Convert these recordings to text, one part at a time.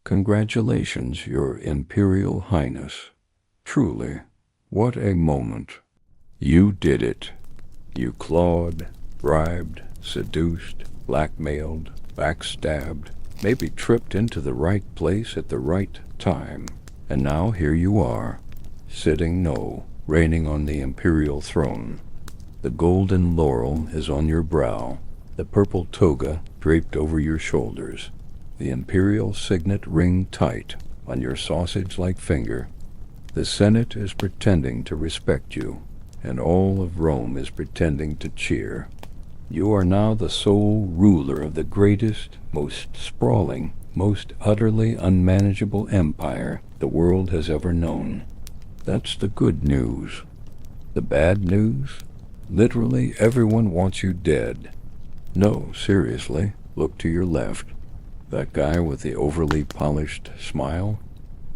Congratulations, Your Imperial Highness. Truly, what a moment. You did it. You clawed, bribed, seduced, blackmailed, backstabbed, maybe tripped into the right place at the right time. And now here you are, reigning on the imperial throne. The golden laurel is on your brow, the purple toga draped over your shoulders, the imperial signet ring tight on your sausage-like finger. The Senate is pretending to respect you, and all of Rome is pretending to cheer. You are now the sole ruler of the greatest, most sprawling, most utterly unmanageable empire the world has ever known. That's the good news. The bad news? Literally everyone wants you dead. No, seriously, look to your left. That guy with the overly polished smile?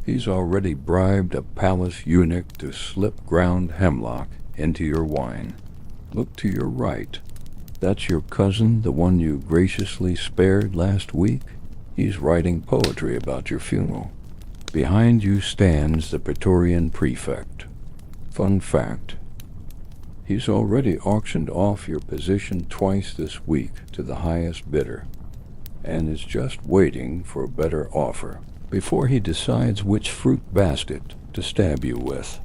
He's already bribed a palace eunuch to slip ground hemlock into your wine. Look to your right. That's your cousin, the one you graciously spared last week? He's writing poetry about your funeral. Behind you stands the Praetorian prefect. Fun fact, he's already auctioned off your position twice this week to the highest bidder, and is just waiting for a better offer before he decides which fruit basket to stab you with.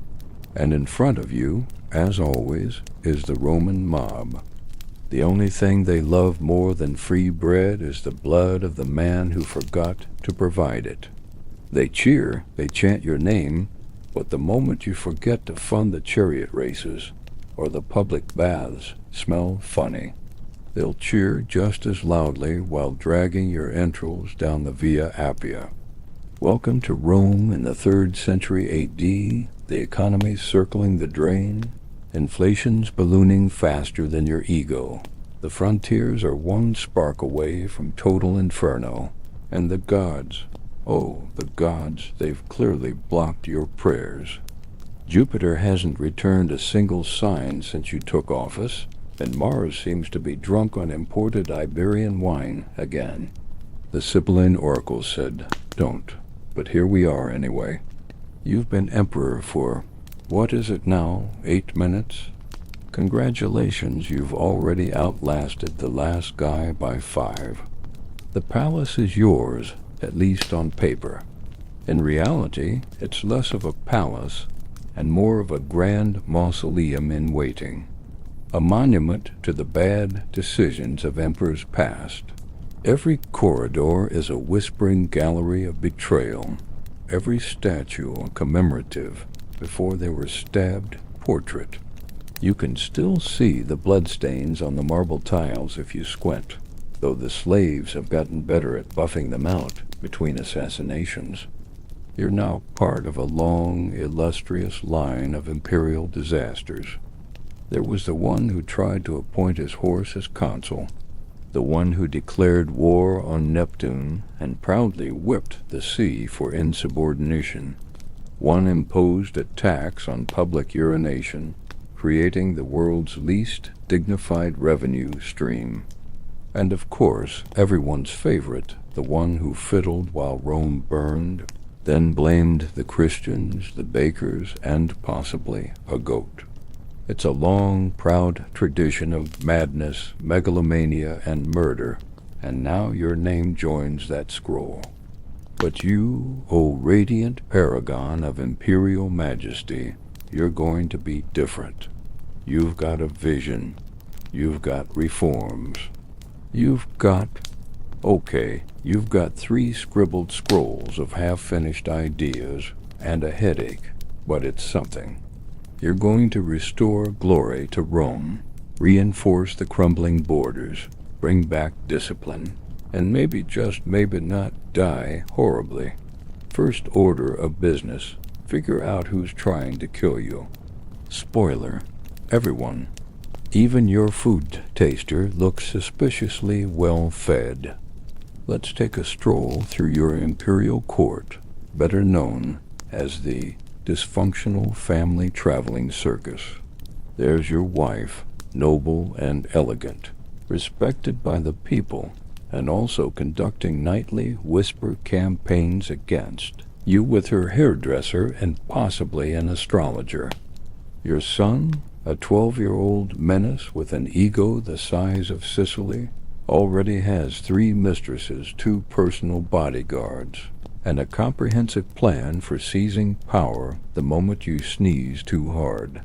And in front of you, as always, is the Roman mob. The only thing they love more than free bread is the blood of the man who forgot to provide it. They cheer, they chant your name, but the moment you forget to fund the chariot races or the public baths smell funny, they'll cheer just as loudly while dragging your entrails down the Via Appia. Welcome to Rome in the 3rd century A.D., the economy's circling the drain, inflation's ballooning faster than your ego. The frontiers are one spark away from total inferno. And the gods, oh, the gods, they've clearly blocked your prayers. Jupiter hasn't returned a single sign since you took office, and Mars seems to be drunk on imported Iberian wine again. The Sibylline oracle said, don't, but here we are anyway. You've been emperor for, what is it now, 8 minutes? Congratulations, you've already outlasted the last guy by 5. The palace is yours, at least on paper. In reality, it's less of a palace and more of a grand mausoleum in waiting, a monument to the bad decisions of emperors past. Every corridor is a whispering gallery of betrayal, every statue a commemorative before they were stabbed portrait. You can still see the bloodstains on the marble tiles if you squint, though the slaves have gotten better at buffing them out between assassinations. You're now part of a long, illustrious line of imperial disasters. There was the one who tried to appoint his horse as consul, the one who declared war on Neptune and proudly whipped the sea for insubordination. One imposed a tax on public urination, creating the world's least dignified revenue stream. And of course, everyone's favorite, the one who fiddled while Rome burned, then blamed the Christians, the bakers, and possibly a goat. It's a long, proud tradition of madness, megalomania, and murder, and now your name joins that scroll. But you, O radiant paragon of imperial majesty, you're going to be different. You've got a vision. You've got reforms. You've got 3 scribbled scrolls of half-finished ideas and a headache, but it's something. You're going to restore glory to Rome, reinforce the crumbling borders, bring back discipline, and maybe, just maybe not, die horribly. First order of business, figure out who's trying to kill you. Spoiler, everyone. Even your food taster looks suspiciously well-fed. Let's take a stroll through your imperial court, better known as the dysfunctional family traveling circus. There's your wife, noble and elegant, respected by the people, and also conducting nightly whisper campaigns against you with her hairdresser and possibly an astrologer. Your son, a 12-year-old menace with an ego the size of Sicily, already has 3 mistresses, 2 personal bodyguards, and a comprehensive plan for seizing power the moment you sneeze too hard.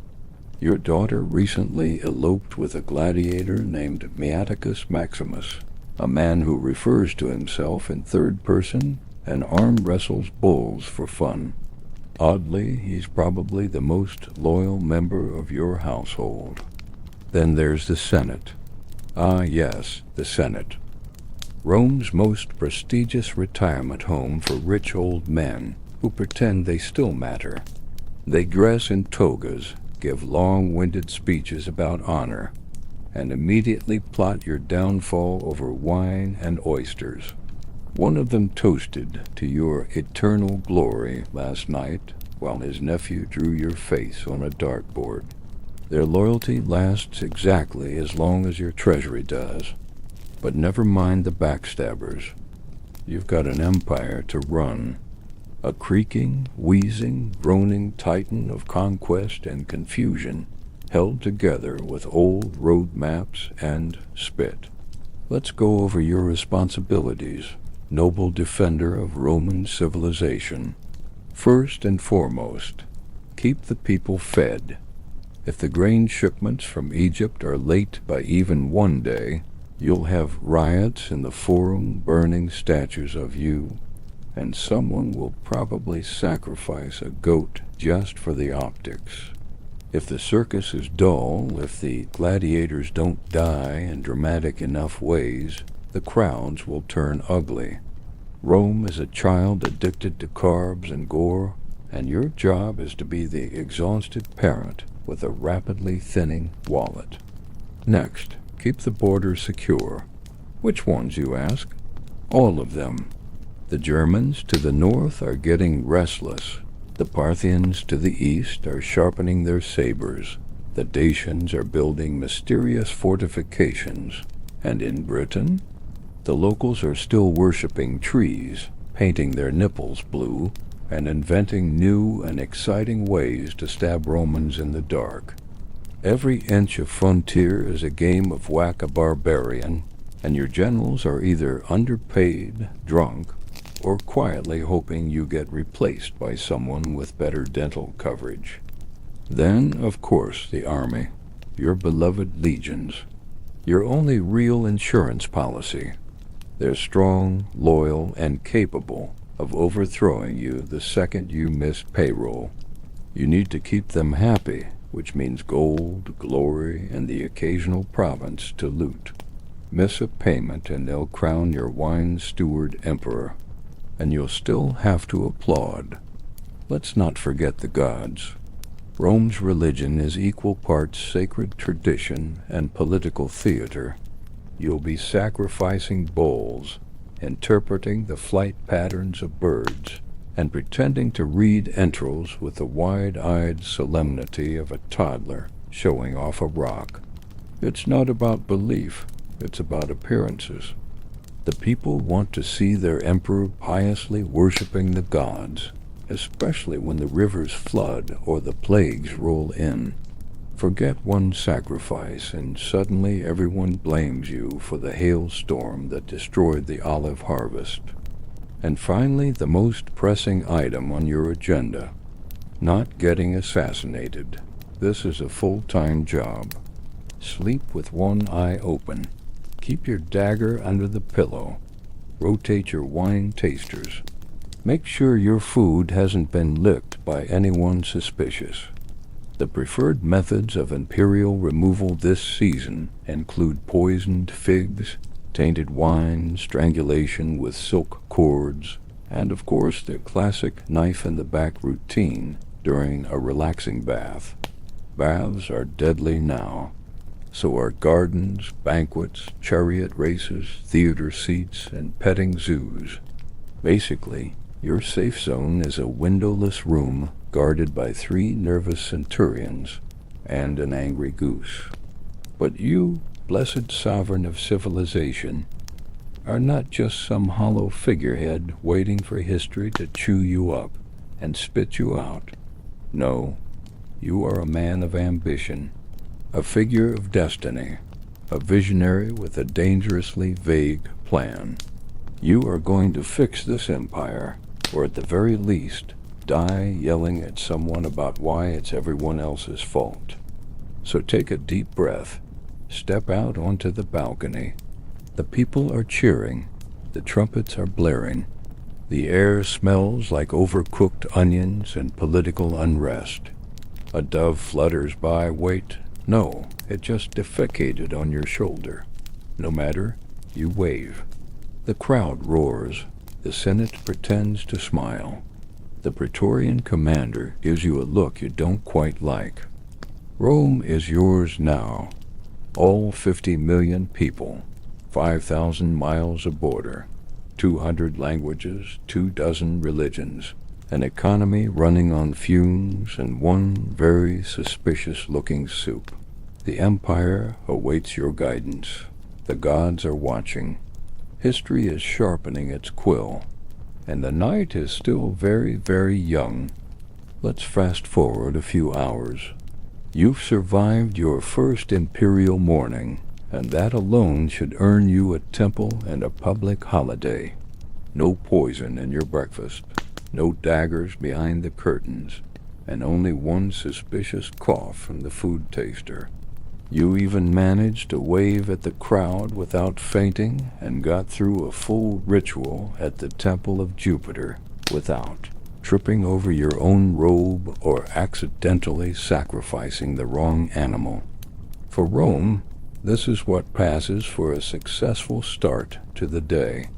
Your daughter recently eloped with a gladiator named Meaticus Maximus, a man who refers to himself in third person and arm wrestles bulls for fun. Oddly, he's probably the most loyal member of your household. Then there's the Senate. Ah yes, the Senate. Rome's most prestigious retirement home for rich old men who pretend they still matter. They dress in togas, give long-winded speeches about honor, and immediately plot your downfall over wine and oysters. One of them toasted to your eternal glory last night while his nephew drew your face on a dartboard. Their loyalty lasts exactly as long as your treasury does. But never mind the backstabbers. You've got an empire to run. A creaking, wheezing, groaning titan of conquest and confusion, held together with old road maps and spit. Let's go over your responsibilities, noble defender of Roman civilization. First and foremost, keep the people fed. If the grain shipments from Egypt are late by even one day, you'll have riots in the forum burning statues of you, and someone will probably sacrifice a goat just for the optics. If the circus is dull, if the gladiators don't die in dramatic enough ways, the crowds will turn ugly. Rome is a child addicted to carbs and gore, and your job is to be the exhausted parent with a rapidly thinning wallet. Next, keep the border secure. Which ones, you ask? All of them. The Germans to the north are getting restless. The Parthians to the east are sharpening their sabers. The Dacians are building mysterious fortifications. And in Britain, the locals are still worshipping trees, painting their nipples blue, and inventing new and exciting ways to stab Romans in the dark. Every inch of frontier is a game of whack-a-barbarian, and your generals are either underpaid, drunk, or quietly hoping you get replaced by someone with better dental coverage. Then, of course, the army, your beloved legions, your only real insurance policy. They're strong, loyal, and capable of overthrowing you the second you miss payroll. You need to keep them happy, which means gold, glory, and the occasional province to loot. Miss a payment and they'll crown your wine steward emperor, and you'll still have to applaud. Let's not forget the gods. Rome's religion is equal parts sacred tradition and political theater. You'll be sacrificing bulls, interpreting the flight patterns of birds, and pretending to read entrails with the wide-eyed solemnity of a toddler showing off a rock. It's not about belief, it's about appearances. The people want to see their emperor piously worshiping the gods, especially when the rivers flood or the plagues roll in. Forget one sacrifice, and suddenly everyone blames you for the hailstorm that destroyed the olive harvest. And finally, the most pressing item on your agenda, not getting assassinated. This is a full-time job. Sleep with one eye open. Keep your dagger under the pillow. Rotate your wine tasters. Make sure your food hasn't been licked by anyone suspicious. The preferred methods of imperial removal this season include poisoned figs, tainted wine, strangulation with silk cords, and of course the classic knife-in-the-back routine during a relaxing bath. Baths are deadly now. So are gardens, banquets, chariot races, theater seats, and petting zoos. Basically, your safe zone is a windowless room guarded by 3 nervous centurions and an angry goose. But you, blessed sovereign of civilization, are not just some hollow figurehead waiting for history to chew you up and spit you out. No, you are a man of ambition, a figure of destiny, a visionary with a dangerously vague plan. You are going to fix this empire, or at the very least, die yelling at someone about why it's everyone else's fault. So take a deep breath, step out onto the balcony. The people are cheering, the trumpets are blaring, the air smells like overcooked onions and political unrest. A dove flutters by. Wait, no, it just defecated on your shoulder. No matter, you wave. The crowd roars, the Senate pretends to smile. The Praetorian commander gives you a look you don't quite like. Rome is yours now. All 50 million people, 5,000 miles of border, 200 languages, 24 religions, an economy running on fumes, and one very suspicious-looking soup. The empire awaits your guidance. The gods are watching. History is sharpening its quill, and the night is still very, very young. Let's fast forward a few hours. You've survived your first imperial morning, and that alone should earn you a temple and a public holiday. No poison in your breakfast, no daggers behind the curtains, and only one suspicious cough from the food taster. You even managed to wave at the crowd without fainting and got through a full ritual at the Temple of Jupiter without tripping over your own robe or accidentally sacrificing the wrong animal. For Rome, this is what passes for a successful start to the day.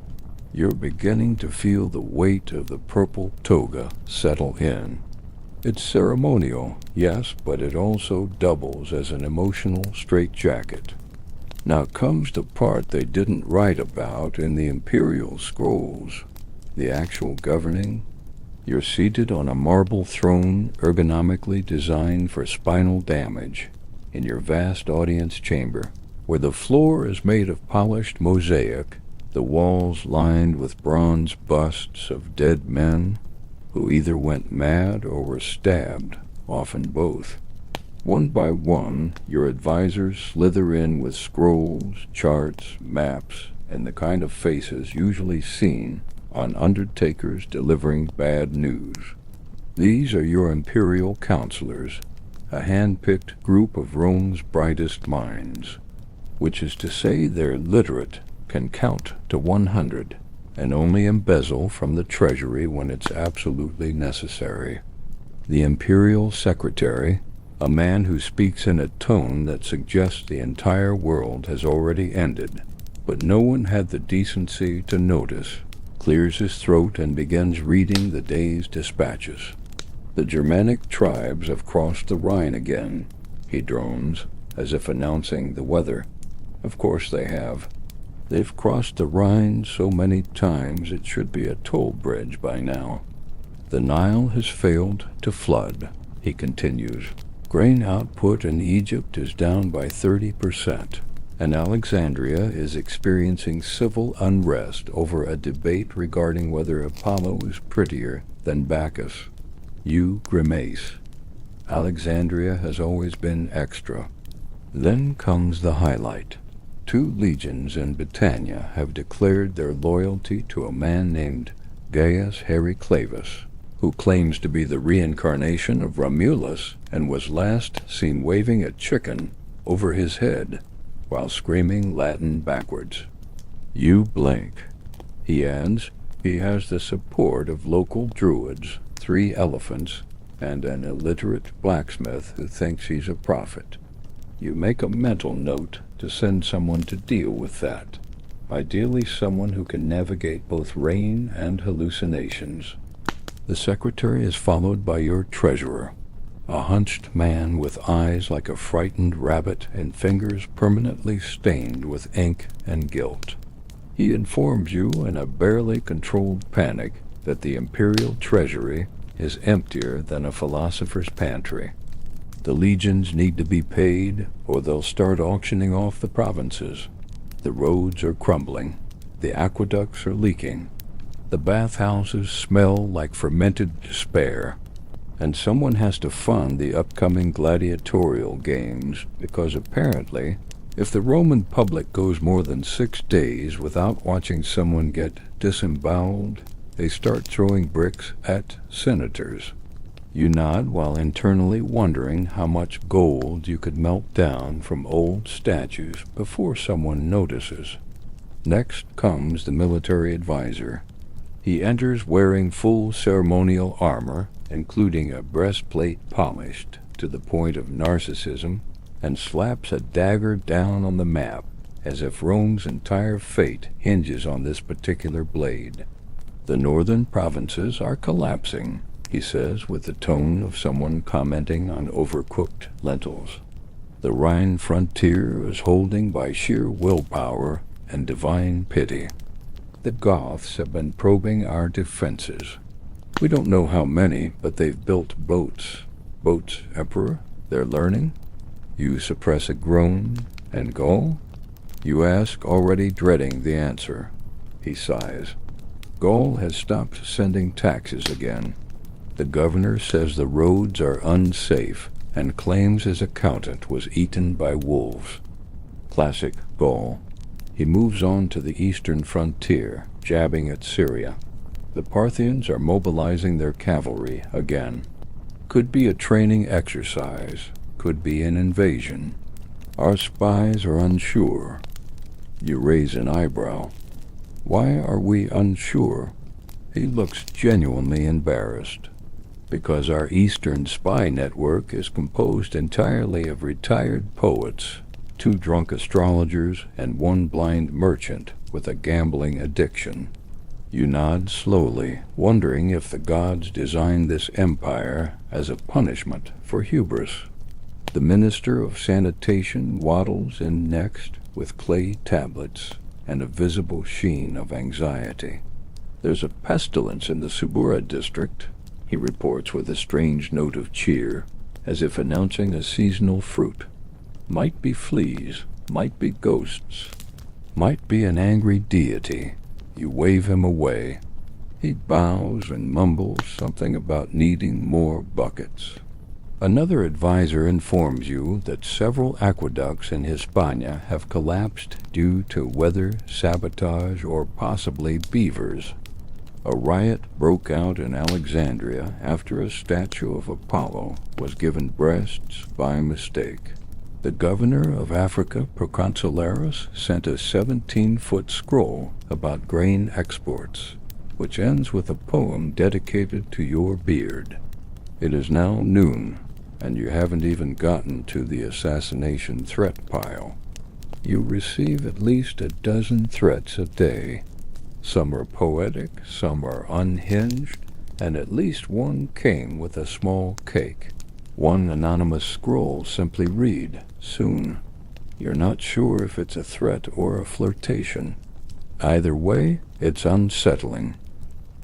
You're beginning to feel the weight of the purple toga settle in. It's ceremonial, yes, but it also doubles as an emotional straitjacket. Now comes the part they didn't write about in the imperial scrolls, the actual governing. You're seated on a marble throne ergonomically designed for spinal damage in your vast audience chamber, where the floor is made of polished mosaic, the walls lined with bronze busts of dead men who either went mad or were stabbed, often both. One by one, your advisors slither in with scrolls, charts, maps, and the kind of faces usually seen on undertakers delivering bad news. These are your imperial counselors, a hand-picked group of Rome's brightest minds, which is to say they're literate, can count to 100, and only embezzle from the treasury when it's absolutely necessary. The imperial secretary, a man who speaks in a tone that suggests the entire world has already ended, but no one had the decency to notice, clears his throat and begins reading the day's dispatches. The Germanic tribes have crossed the Rhine again, he drones, as if announcing the weather. Of course they have. They've crossed the Rhine so many times it should be a toll bridge by now. The Nile has failed to flood, he continues. Grain output in Egypt is down by 30%. And Alexandria is experiencing civil unrest over a debate regarding whether Apollo is prettier than Bacchus. You grimace. Alexandria has always been extra. Then comes the highlight. 2 legions in Britannia have declared their loyalty to a man named Gaius Heraclius, who claims to be the reincarnation of Romulus and was last seen waving a chicken over his head while screaming Latin backwards. You blink. He adds, he has the support of local druids, 3 elephants, and an illiterate blacksmith who thinks he's a prophet. You make a mental note to send someone to deal with that, ideally someone who can navigate both rain and hallucinations. The secretary is followed by your treasurer, a hunched man with eyes like a frightened rabbit and fingers permanently stained with ink and guilt. He informs you in a barely controlled panic that the imperial treasury is emptier than a philosopher's pantry. The legions need to be paid, or they'll start auctioning off the provinces. The roads are crumbling. The aqueducts are leaking. The bathhouses smell like fermented despair. And someone has to fund the upcoming gladiatorial games because apparently, if the Roman public goes more than 6 days without watching someone get disemboweled, they start throwing bricks at senators. You nod while internally wondering how much gold you could melt down from old statues before someone notices. Next comes the military advisor. He enters wearing full ceremonial armor, including a breastplate polished to the point of narcissism, and slaps a dagger down on the map as if Rome's entire fate hinges on this particular blade. The northern provinces are collapsing, he says with the tone of someone commenting on overcooked lentils. The Rhine frontier is holding by sheer willpower and divine pity. The Goths have been probing our defenses. We don't know how many, but they've built boats. Boats, Emperor? They're learning? You suppress a groan. And Gaul? You ask, already dreading the answer. He sighs. Gaul has stopped sending taxes again. The governor says the roads are unsafe and claims his accountant was eaten by wolves. Classic Gaul. He moves on to the eastern frontier, jabbing at Syria. The Parthians are mobilizing their cavalry again. Could be a training exercise, could be an invasion. Our spies are unsure. You raise an eyebrow. Why are we unsure? He looks genuinely embarrassed. Because our Eastern spy network is composed entirely of retired poets, 2 drunk astrologers, and 1 blind merchant with a gambling addiction. You nod slowly, wondering if the gods designed this empire as a punishment for hubris. The minister of sanitation waddles in next with clay tablets and a visible sheen of anxiety. There's a pestilence in the Subura district, he reports with a strange note of cheer, as if announcing a seasonal fruit. Might be fleas, might be ghosts, might be an angry deity. You wave him away. He bows and mumbles something about needing more buckets. Another advisor informs you that several aqueducts in Hispania have collapsed due to weather, sabotage, or possibly beavers. A riot broke out in Alexandria after a statue of Apollo was given breasts by mistake. The governor of Africa Proconsularis sent a 17-foot scroll about grain exports, which ends with a poem dedicated to your beard. It is now noon, and you haven't even gotten to the assassination threat pile. You receive at least a dozen threats a day. Some are poetic, some are unhinged, and at least one came with a small cake. One anonymous scroll simply read, "Soon." You're not sure if it's a threat or a flirtation. Either way, it's unsettling.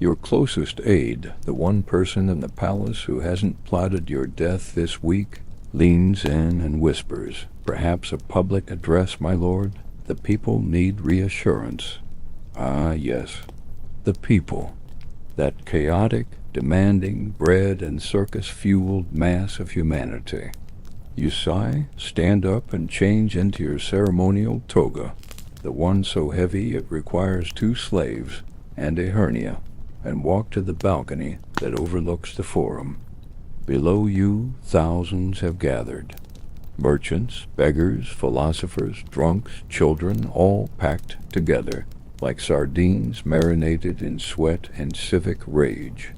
Your closest aide, the one person in the palace who hasn't plotted your death this week, leans in and whispers, "Perhaps a public address, my lord? The people need reassurance." Ah, yes, the people. That chaotic, demanding, bread and circus-fueled mass of humanity. You sigh, stand up, and change into your ceremonial toga, the one so heavy it requires 2 slaves and a hernia, and walk to the balcony that overlooks the forum. Below you, thousands have gathered. Merchants, beggars, philosophers, drunks, children, all packed together, like sardines marinated in sweat and civic rage.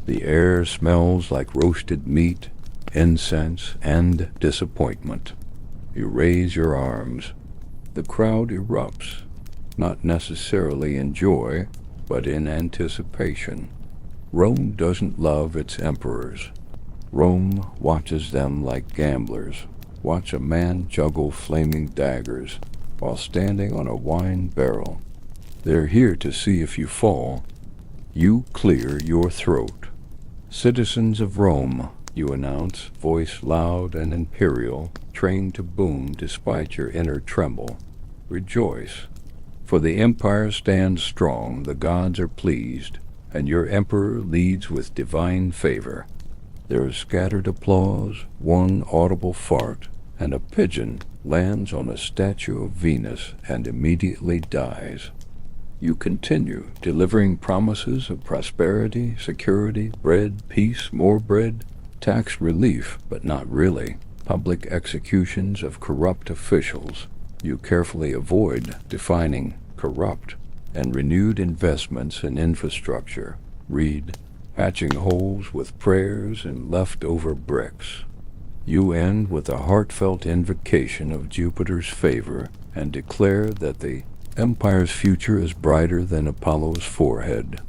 The air smells like roasted meat, incense, and disappointment. You raise your arms. The crowd erupts, not necessarily in joy, but in anticipation. Rome doesn't love its emperors. Rome watches them like gamblers watch a man juggle flaming daggers while standing on a wine barrel. They're here to see if you fall. You clear your throat. "Citizens of Rome," you announce, voice loud and imperial, trained to boom despite your inner tremble. "Rejoice, For the empire stands strong, the gods are pleased, and your emperor leads with divine favor. There is scattered applause, one audible fart, and a pigeon lands on a statue of Venus and immediately dies. You continue, delivering promises of prosperity, security, bread, peace, more bread, tax relief, but not really, public executions of corrupt officials. You carefully avoid defining corrupt, and renewed investments in infrastructure. Read, patching holes with prayers and leftover bricks. You end with a heartfelt invocation of Jupiter's favor and declare that the empire's future is brighter than Apollo's forehead.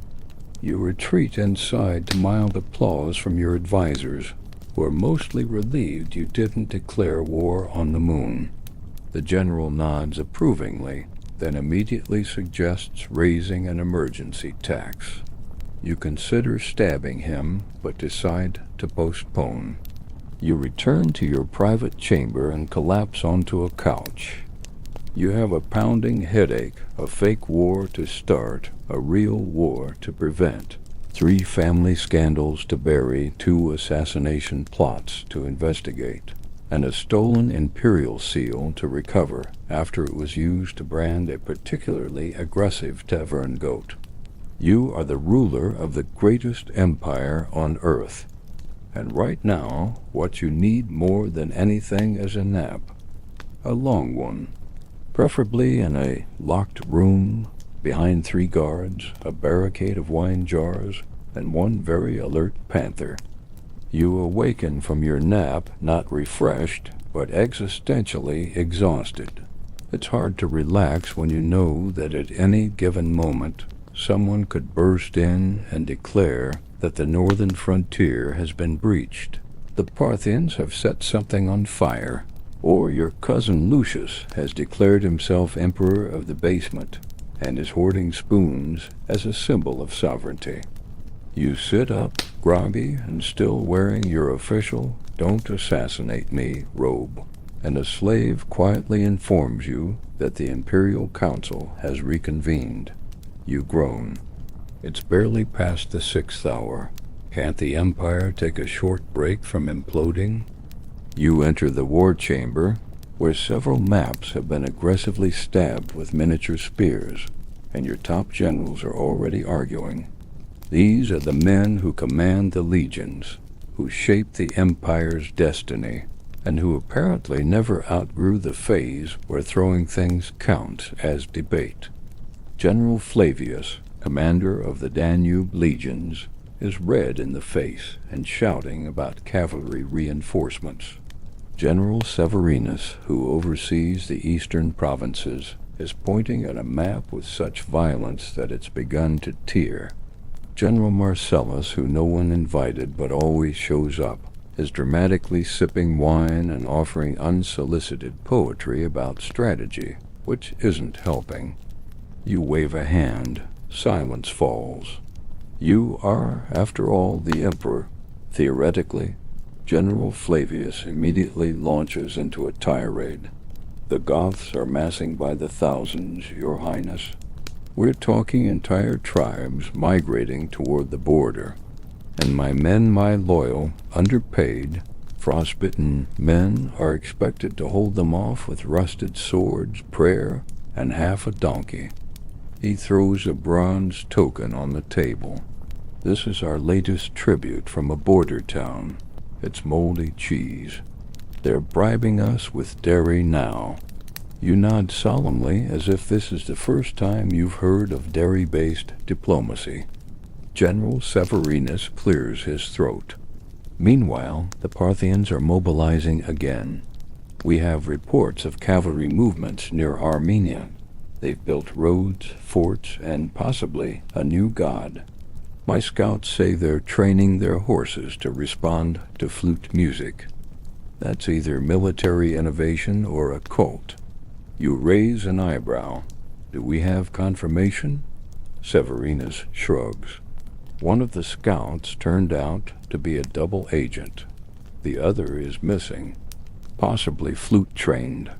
You retreat inside to mild applause from your advisors, who are mostly relieved you didn't declare war on the moon. The general nods approvingly, then immediately suggests raising an emergency tax. You consider stabbing him, but decide to postpone. You return to your private chamber and collapse onto a couch. You have a pounding headache, a fake war to start, a real war to prevent. 3 family scandals to bury, 2 assassination plots to investigate, and a stolen imperial seal to recover after it was used to brand a particularly aggressive tavern goat. You are the ruler of the greatest empire on earth, and right now what you need more than anything is a nap, a long one, preferably in a locked room, behind 3 guards, a barricade of wine jars, and 1 very alert panther. You awaken from your nap not refreshed, but existentially exhausted. It's hard to relax when you know that at any given moment someone could burst in and declare that the northern frontier has been breached. The Parthians have set something on fire, or your cousin Lucius has declared himself emperor of the basement and is hoarding spoons as a symbol of sovereignty. You sit up, groggy and still wearing your official "Don't assassinate me" robe, and a slave quietly informs you that the Imperial Council has reconvened. You groan. It's barely past the 6th hour. Can't the Empire take a short break from imploding? You enter the war chamber, where several maps have been aggressively stabbed with miniature spears, and your top generals are already arguing. These are the men who command the legions, who shape the Empire's destiny, and who apparently never outgrew the phase where throwing things counts as debate. General Flavius, commander of the Danube legions, is red in the face and shouting about cavalry reinforcements. General Severinus, who oversees the eastern provinces, is pointing at a map with such violence that it's begun to tear. General Marcellus, who no one invited but always shows up, is dramatically sipping wine and offering unsolicited poetry about strategy, which isn't helping. You wave a hand. Silence falls. You are, after all, the emperor. Theoretically, General Flavius immediately launches into a tirade. The Goths are massing by the thousands, Your Highness. We're talking entire tribes migrating toward the border, and my men, my loyal, underpaid, frostbitten men are expected to hold them off with rusted swords, prayer, and half a donkey. He throws a bronze token on the table. This is our latest tribute from a border town. It's moldy cheese. They're bribing us with dairy now. You nod solemnly as if this is the first time you've heard of dairy-based diplomacy. General Severinus clears his throat. Meanwhile, the Parthians are mobilizing again. We have reports of cavalry movements near Armenia. They've built roads, forts, and possibly a new god. My scouts say they're training their horses to respond to flute music. That's either military innovation or a cult. You raise an eyebrow. Do we have confirmation? Severinus shrugs. One of the scouts turned out to be a double agent. The other is missing, possibly flute-trained.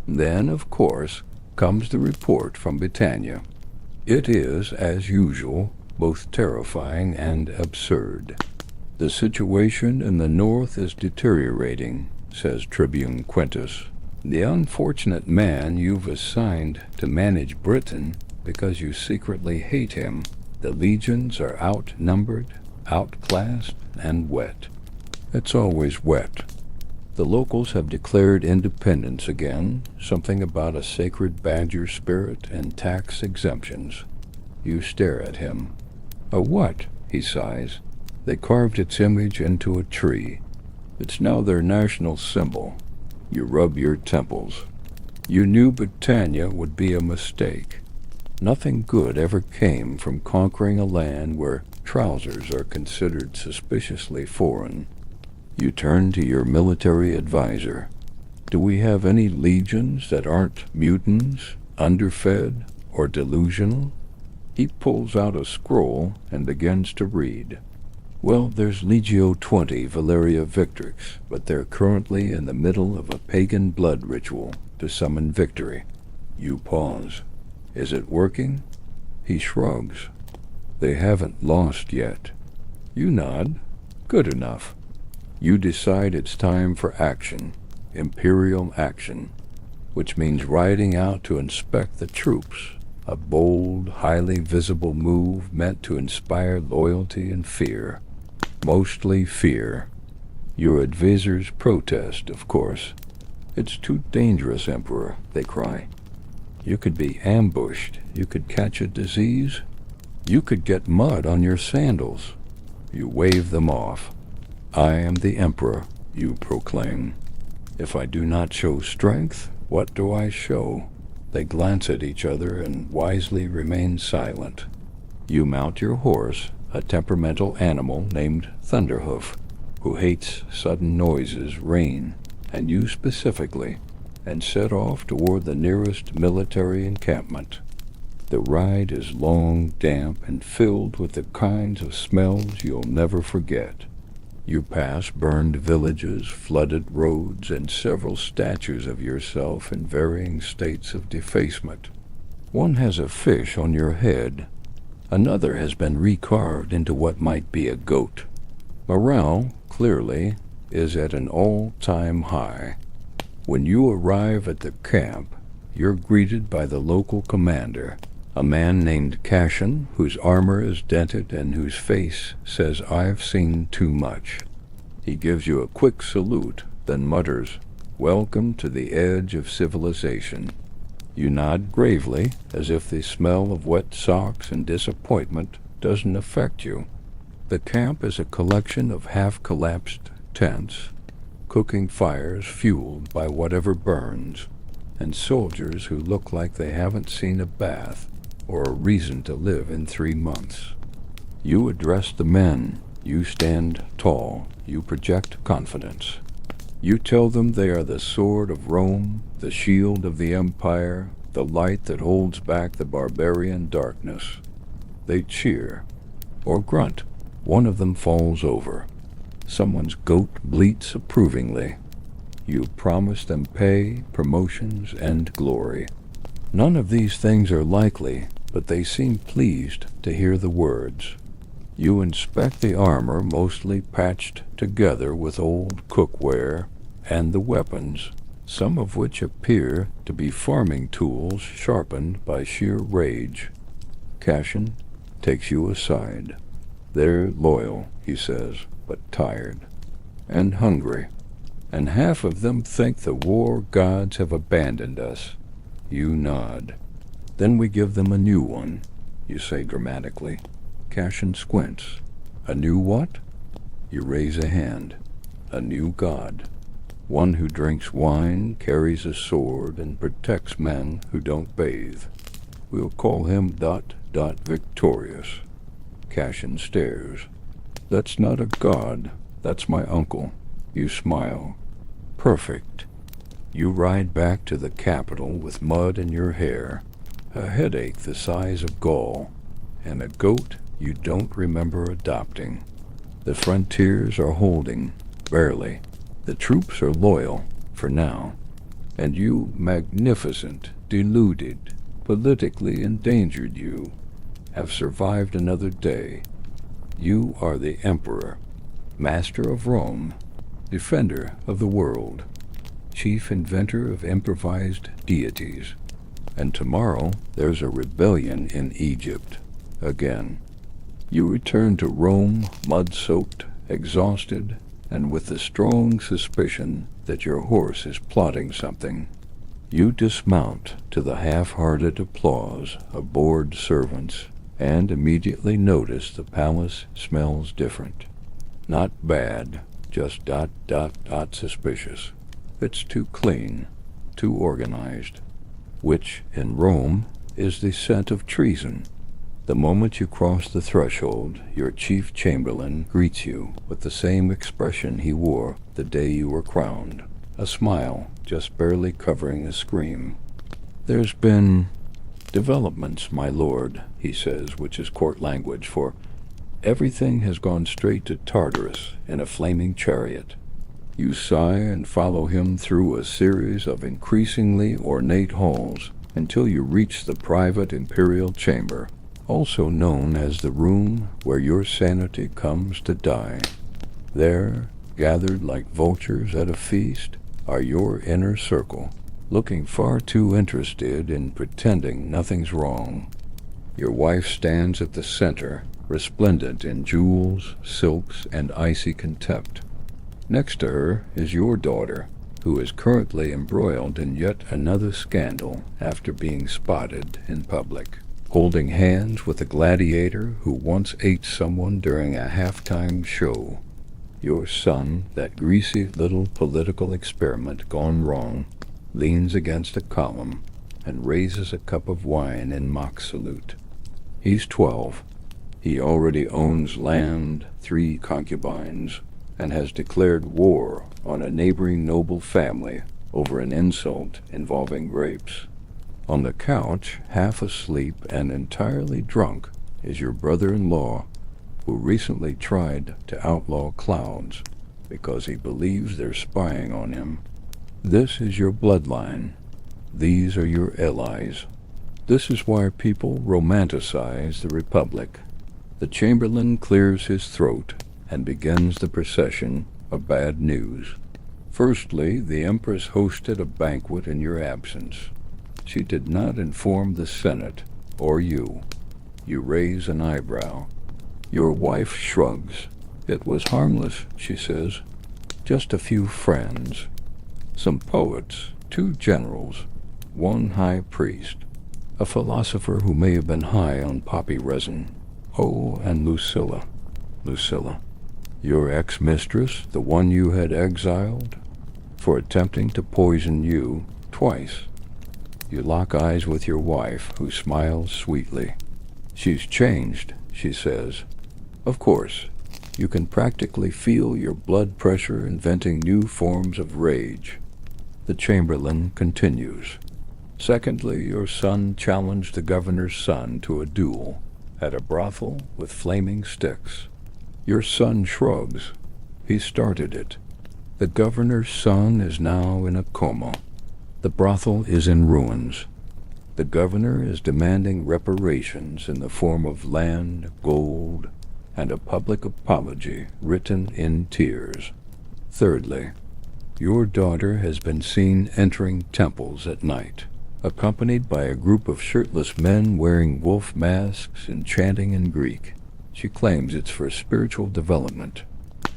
Then, of course, comes the report from Britannia. It is, as usual, both terrifying and absurd. The situation in the north is deteriorating, says Tribune Quintus. The unfortunate man you've assigned to manage Britain because you secretly hate him. The legions are outnumbered, outclassed, and wet. It's always wet. The locals have declared independence again, something about a sacred badger spirit and tax exemptions. You stare at him. A what? He sighs. They carved its image into a tree. It's now their national symbol. You rub your temples. You knew Britannia would be a mistake. Nothing good ever came from conquering a land where trousers are considered suspiciously foreign. You turn to your military advisor. Do we have any legions that aren't mutants, underfed, or delusional? He pulls out a scroll and begins to read. Well, there's Legio 20 Valeria Victrix, but they're currently in the middle of a pagan blood ritual to summon victory. You pause. Is it working? He shrugs. They haven't lost yet. You nod. Good enough. You decide it's time for action, imperial action, which means riding out to inspect the troops, a bold, highly visible move meant to inspire loyalty and fear. Mostly fear. Your advisors protest, of course. It's too dangerous, Emperor, they cry. You could be ambushed. You could catch a disease. You could get mud on your sandals. You wave them off. I am the Emperor, you proclaim. If I do not show strength, what do I show? They glance at each other and wisely remain silent. You mount your horse, a temperamental animal named Thunderhoof, who hates sudden noises, rain, and you specifically, and set off toward the nearest military encampment. The ride is long, damp, and filled with the kinds of smells you'll never forget. You pass burned villages, flooded roads, and several statues of yourself in varying states of defacement. One has a fish on your head. Another has been recarved into what might be a goat. Morale, clearly, is at an all-time high. When you arrive at the camp, you're greeted by the local commander, a man named Cashin, whose armor is dented and whose face says, "I've seen too much." He gives you a quick salute, then mutters, "Welcome to the edge of civilization." You nod gravely, as if the smell of wet socks and disappointment doesn't affect you. The camp is a collection of half-collapsed tents, cooking fires fueled by whatever burns, and soldiers who look like they haven't seen a bath or a reason to live in 3 months. You address the men. You stand tall. You project confidence. You tell them they are the sword of Rome, the shield of the empire, the light that holds back the barbarian darkness. They cheer, or grunt. One of them falls over. Someone's goat bleats approvingly. You promise them pay, promotions, and glory. None of these things are likely, but they seem pleased to hear the words. You inspect the armor, mostly patched together with old cookware, and the weapons, some of which appear to be farming tools sharpened by sheer rage. Cashin takes you aside. They're loyal, he says, but tired and hungry, and half of them think the war gods have abandoned us. You nod. Then we give them a new one, you say dramatically. Cashin squints. A new what? You raise a hand. A new god. One who drinks wine, carries a sword, and protects men who don't bathe. We'll call him ... Victorious. Cashin stares. That's not a god. That's my uncle. You smile. Perfect. You ride back to the capital with mud in your hair, a headache the size of gall, and a goat you don't remember adopting. The frontiers are holding, barely. The troops are loyal, for now. And you magnificent, deluded, politically endangered you, have survived another day. You are the emperor, master of Rome, defender of the world, chief inventor of improvised deities. And tomorrow there's a rebellion in Egypt again. You return to Rome mud-soaked, exhausted, and with the strong suspicion that your horse is plotting something. You dismount to the half-hearted applause of bored servants and immediately notice the palace smells different. Not bad, just ... suspicious. It's too clean, too organized, which, in Rome, is the scent of treason. The moment you cross the threshold, your chief chamberlain greets you with the same expression he wore the day you were crowned, a smile just barely covering a scream. There's been developments, my lord, he says, which is court language for everything has gone straight to Tartarus in a flaming chariot. You sigh and follow him through a series of increasingly ornate halls until you reach the private imperial chamber, also known as the room where your sanity comes to die. There, gathered like vultures at a feast, are your inner circle, looking far too interested in pretending nothing's wrong. Your wife stands at the center, resplendent in jewels, silks, and icy contempt. Next to her is your daughter, who is currently embroiled in yet another scandal after being spotted in public, holding hands with a gladiator who once ate someone during a halftime show. Your son, that greasy little political experiment gone wrong, leans against a column and raises a cup of wine in mock salute. He's 12. He already owns land, 3 concubines, and has declared war on a neighboring noble family over an insult involving grapes. On the couch, half asleep and entirely drunk, is your brother-in-law, who recently tried to outlaw clouds because he believes they're spying on him. This is your bloodline. These are your allies. This is why people romanticize the Republic. The chamberlain clears his throat and begins the procession of bad news. Firstly, the Empress hosted a banquet in your absence. She did not inform the Senate or you. You raise an eyebrow. Your wife shrugs. It was harmless, she says. Just a few friends. Some poets, 2 generals, 1 high priest, a philosopher who may have been high on poppy resin. Oh, and Lucilla. Lucilla. Your ex-mistress, the one you had exiled, for attempting to poison you twice. You lock eyes with your wife, who smiles sweetly. She's changed, she says. Of course, you can practically feel your blood pressure inventing new forms of rage. The chamberlain continues. Secondly, your son challenged the governor's son to a duel at a brothel with flaming sticks. Your son shrugs. He started it. The governor's son is now in a coma. The brothel is in ruins. The governor is demanding reparations in the form of land, gold, and a public apology written in tears. Thirdly, your daughter has been seen entering temples at night, accompanied by a group of shirtless men wearing wolf masks and chanting in Greek. She claims it's for spiritual development.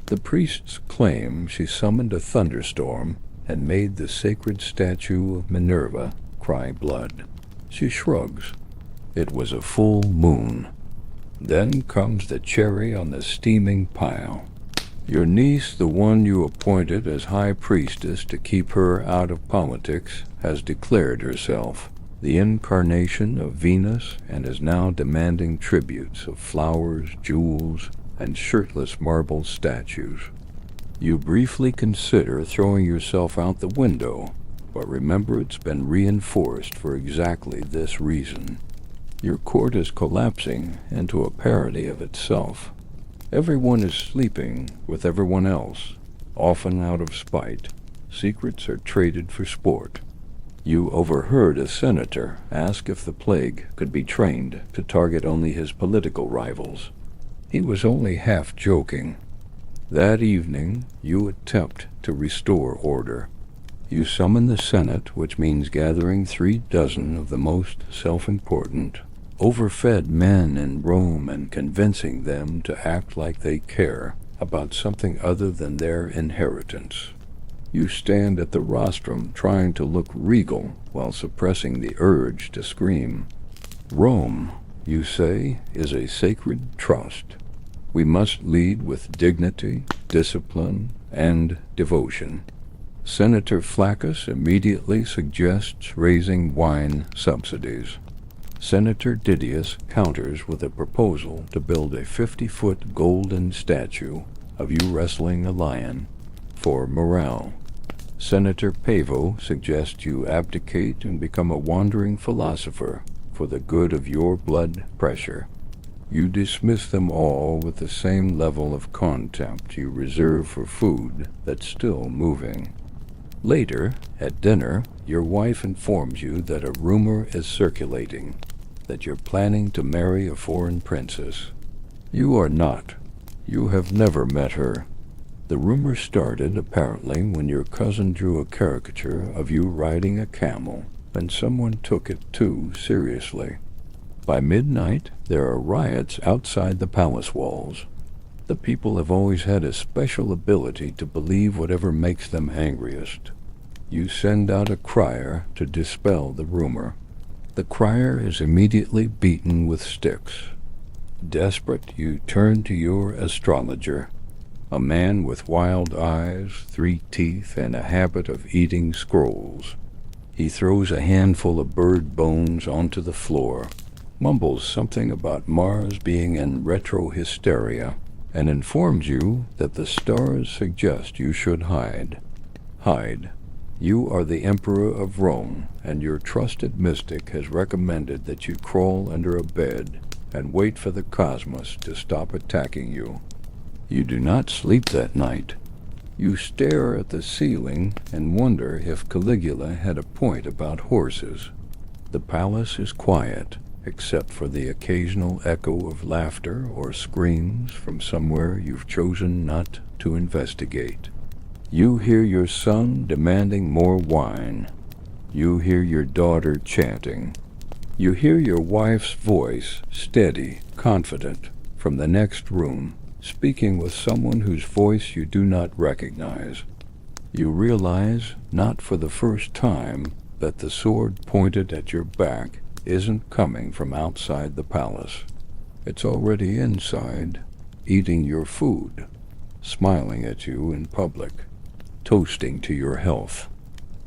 The priests claim she summoned a thunderstorm and made the sacred statue of Minerva cry blood. She shrugs. It was a full moon. Then comes the cherry on the steaming pile. Your niece, the one you appointed as high priestess to keep her out of politics, has declared herself the incarnation of Venus and is now demanding tributes of flowers, jewels, and shirtless marble statues. You briefly consider throwing yourself out the window, but remember it's been reinforced for exactly this reason. Your court is collapsing into a parody of itself. Everyone is sleeping with everyone else, often out of spite. Secrets are traded for sport. You overheard a senator ask if the plague could be trained to target only his political rivals. He was only half joking. That evening, you attempt to restore order. You summon the Senate, which means gathering 36 of the most self-important, overfed men in Rome and convincing them to act like they care about something other than their inheritance. You stand at the rostrum trying to look regal while suppressing the urge to scream. Rome, you say, is a sacred trust. We must lead with dignity, discipline, and devotion. Senator Flaccus immediately suggests raising wine subsidies. Senator Didius counters with a proposal to build a 50-foot golden statue of you wrestling a lion for morale. Senator Pavo suggests you abdicate and become a wandering philosopher for the good of your blood pressure. You dismiss them all with the same level of contempt you reserve for food that's still moving. Later, at dinner, your wife informs you that a rumor is circulating, that you're planning to marry a foreign princess. You are not. You have never met her. The rumor started, apparently, when your cousin drew a caricature of you riding a camel, and someone took it too seriously. By midnight, there are riots outside the palace walls. The people have always had a special ability to believe whatever makes them angriest. You send out a crier to dispel the rumor. The crier is immediately beaten with sticks. Desperate, you turn to your astrologer, a man with wild eyes, 3 teeth, and a habit of eating scrolls. He throws a handful of bird bones onto the floor, mumbles something about Mars being in retrohysteria, and informs you that the stars suggest you should hide. Hide. You are the Emperor of Rome, and your trusted mystic has recommended that you crawl under a bed and wait for the cosmos to stop attacking you. You do not sleep that night. You stare at the ceiling and wonder if Caligula had a point about horses. The palace is quiet, except for the occasional echo of laughter or screams from somewhere you've chosen not to investigate. You hear your son demanding more wine. You hear your daughter chanting. You hear your wife's voice, steady, confident, from the next room, speaking with someone whose voice you do not recognize. You realize, not for the first time, that the sword pointed at your back isn't coming from outside the palace. It's already inside, eating your food, smiling at you in public, toasting to your health.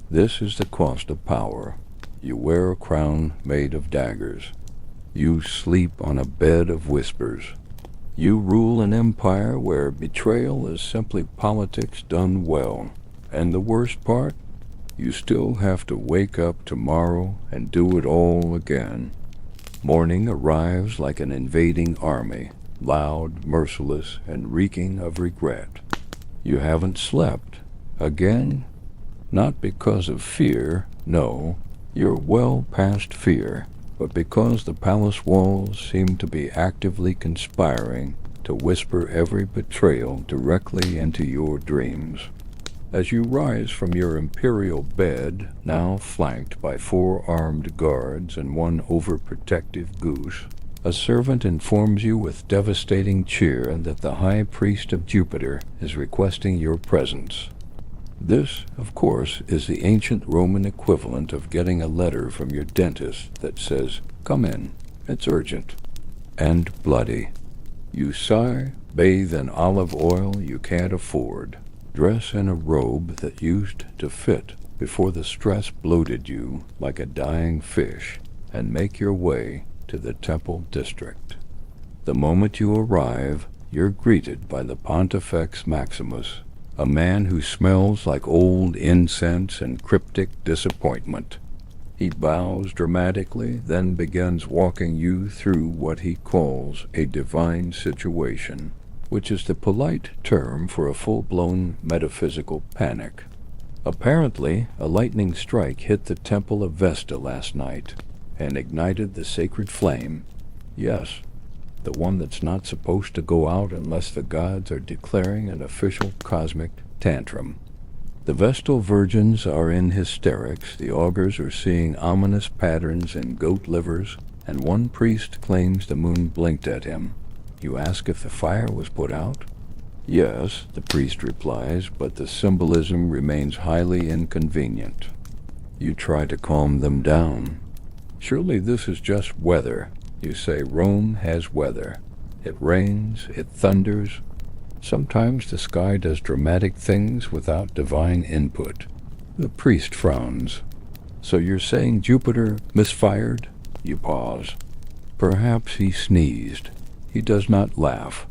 This is the cost of power. You wear a crown made of daggers. You sleep on a bed of whispers. You rule an empire where betrayal is simply politics done well. And the worst part? You still have to wake up tomorrow and do it all again. Morning arrives like an invading army, loud, merciless, and reeking of regret. You haven't slept. Again? Not because of fear, no. You're well past fear, but because the palace walls seem to be actively conspiring to whisper every betrayal directly into your dreams. As you rise from your imperial bed, now flanked by 4 armed guards and 1 overprotective goose, a servant informs you with devastating cheer that the high priest of Jupiter is requesting your presence. This, of course, is the ancient Roman equivalent of getting a letter from your dentist that says, "Come in, it's urgent," and bloody. You sigh, bathe in olive oil you can't afford, dress in a robe that used to fit before the stress bloated you like a dying fish, and make your way to the Temple District. The moment you arrive, you're greeted by the Pontifex Maximus, a man who smells like old incense and cryptic disappointment. He bows dramatically, then begins walking you through what he calls a divine situation, which is the polite term for a full-blown metaphysical panic. Apparently, a lightning strike hit the temple of Vesta last night and ignited the sacred flame. Yes, the one that's not supposed to go out unless the gods are declaring an official cosmic tantrum. The Vestal virgins are in hysterics, the augurs are seeing ominous patterns in goat livers, and one priest claims the moon blinked at him. You ask if the fire was put out? Yes, the priest replies, but the symbolism remains highly inconvenient. You try to calm them down. Surely this is just weather. You say Rome has weather. It rains, it thunders. Sometimes the sky does dramatic things without divine input. The priest frowns. So you're saying Jupiter misfired? You pause. Perhaps he sneezed. He does not laugh.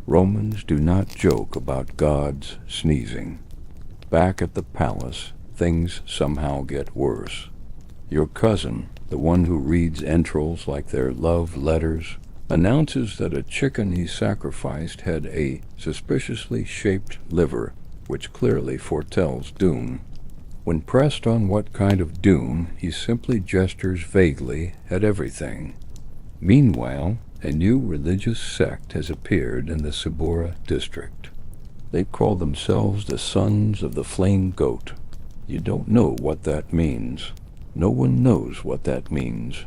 Romans do not joke about gods sneezing. Back at the palace, things somehow get worse. Your cousin, the one who reads entrails like they're love letters, announces that a chicken he sacrificed had a suspiciously shaped liver, which clearly foretells doom. When pressed on what kind of doom, he simply gestures vaguely at everything. Meanwhile, a new religious sect has appeared in the Sabura district. They call themselves the Sons of the Flame Goat. You don't know what that means. No one knows what that means.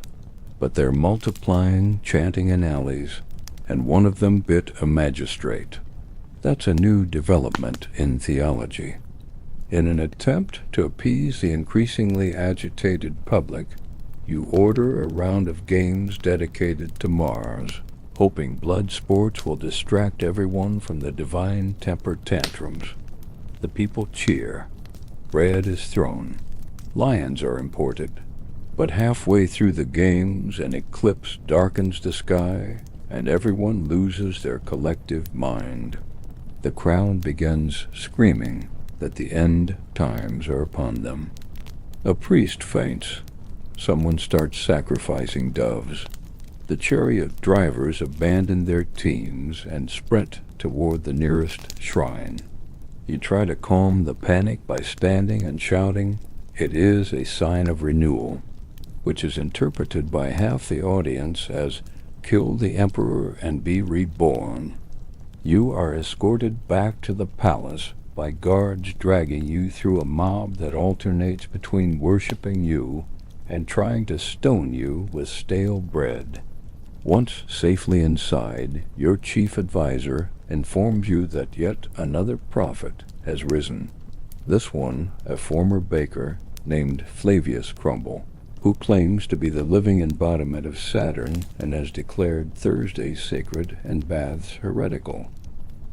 But they're multiplying, chanting in alleys, and one of them bit a magistrate. That's a new development in theology. In an attempt to appease the increasingly agitated public, you order a round of games dedicated to Mars, hoping blood sports will distract everyone from the divine temper tantrums. The people cheer. Bread is thrown. Lions are imported. But halfway through the games, an eclipse darkens the sky, and everyone loses their collective mind. The crowd begins screaming that the end times are upon them. A priest faints. Someone starts sacrificing doves. The chariot drivers abandon their teams and sprint toward the nearest shrine. You try to calm the panic by standing and shouting, "It is a sign of renewal," which is interpreted by half the audience as "kill the emperor and be reborn." You are escorted back to the palace by guards dragging you through a mob that alternates between worshiping you and trying to stone you with stale bread. Once safely inside, your chief advisor informs you that yet another prophet has risen. This one, a former baker named Flavius Crumble, who claims to be the living embodiment of Saturn and has declared Thursdays sacred and baths heretical.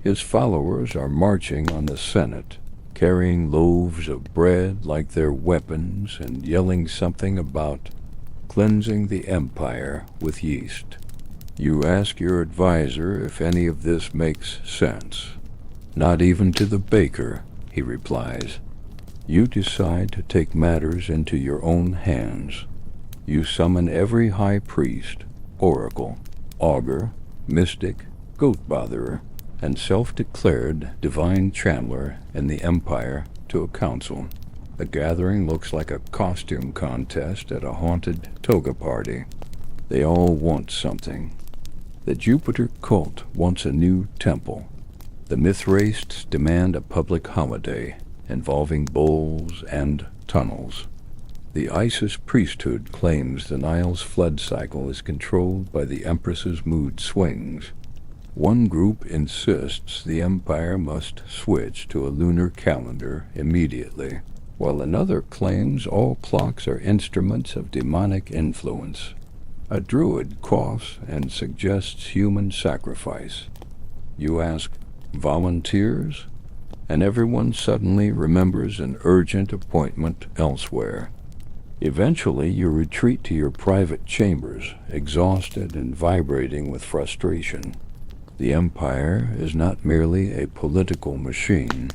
His followers are marching on the Senate, carrying loaves of bread like their weapons and yelling something about cleansing the empire with yeast. You ask your advisor if any of this makes sense. Not even to the baker, he replies. You decide to take matters into your own hands. You summon every high priest, oracle, augur, mystic, goat-botherer, and self-declared divine channeler in the empire to a council. The gathering looks like a costume contest at a haunted toga party. They all want something. The Jupiter cult wants a new temple. The Mithraists demand a public holiday involving bowls and tunnels. The Isis priesthood claims the Nile's flood cycle is controlled by the Empress's mood swings. One group insists the empire must switch to a lunar calendar immediately, while another claims all clocks are instruments of demonic influence. A druid coughs and suggests human sacrifice. You ask, volunteers? And everyone suddenly remembers an urgent appointment elsewhere. Eventually, you retreat to your private chambers, exhausted and vibrating with frustration. The empire is not merely a political machine.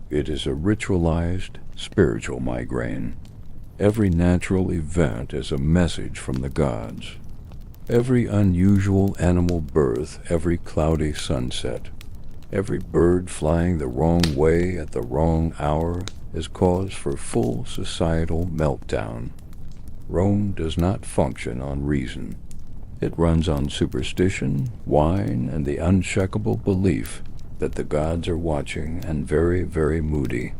It is a ritualized, spiritual migraine. Every natural event is a message from the gods. Every unusual animal birth, every cloudy sunset, Every bird flying the wrong way at the wrong hour is cause for full societal meltdown. Rome does not function on reason. It runs on superstition, wine, and the unshakable belief that the gods are watching and very, very moody.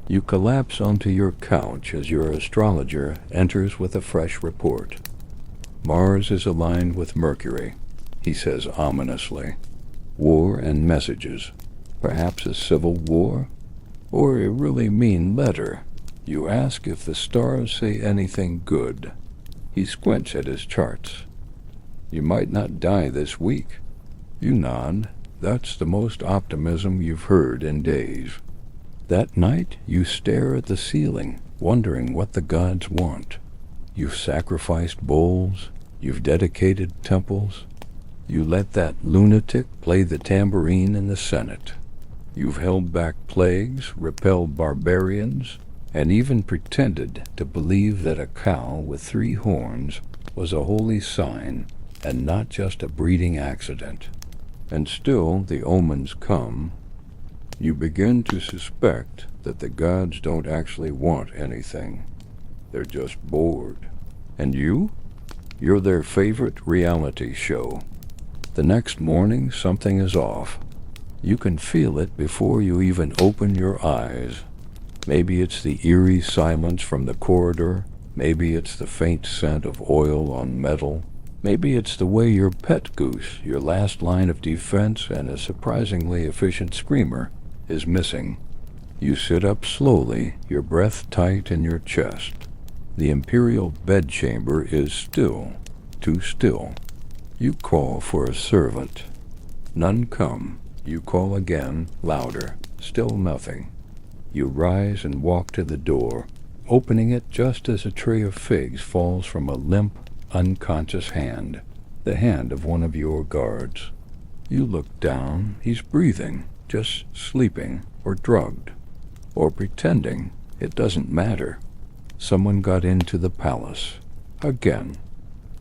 You collapse onto your couch as your astrologer enters with a fresh report. Mars is aligned with Mercury, he says ominously. War and messages. Perhaps a civil war? Or a really mean letter. You ask if the stars say anything good. He squints at his charts. You might not die this week. You nod. That's the most optimism you've heard in days. That night, you stare at the ceiling, wondering what the gods want. You've sacrificed bulls. You've dedicated temples. You let that lunatic play the tambourine in the Senate. You've held back plagues, repelled barbarians, and even pretended to believe that a cow with 3 horns was a holy sign and not just a breeding accident. And still the omens come. You begin to suspect that the gods don't actually want anything. They're just bored. And you? You're their favorite reality show. The next morning, something is off. You can feel it before you even open your eyes. Maybe it's the eerie silence from the corridor. Maybe it's the faint scent of oil on metal. Maybe it's the way your pet goose, your last line of defense and a surprisingly efficient screamer, is missing. You sit up slowly, your breath tight in your chest. The imperial bedchamber is still, too still. You call for a servant. None come. You call again, louder. Still nothing. You rise and walk to the door, opening it just as a tray of figs falls from a limp, unconscious hand, the hand of one of your guards. You look down. He's breathing, just sleeping, or drugged, or pretending. It doesn't matter. Someone got into the palace. Again.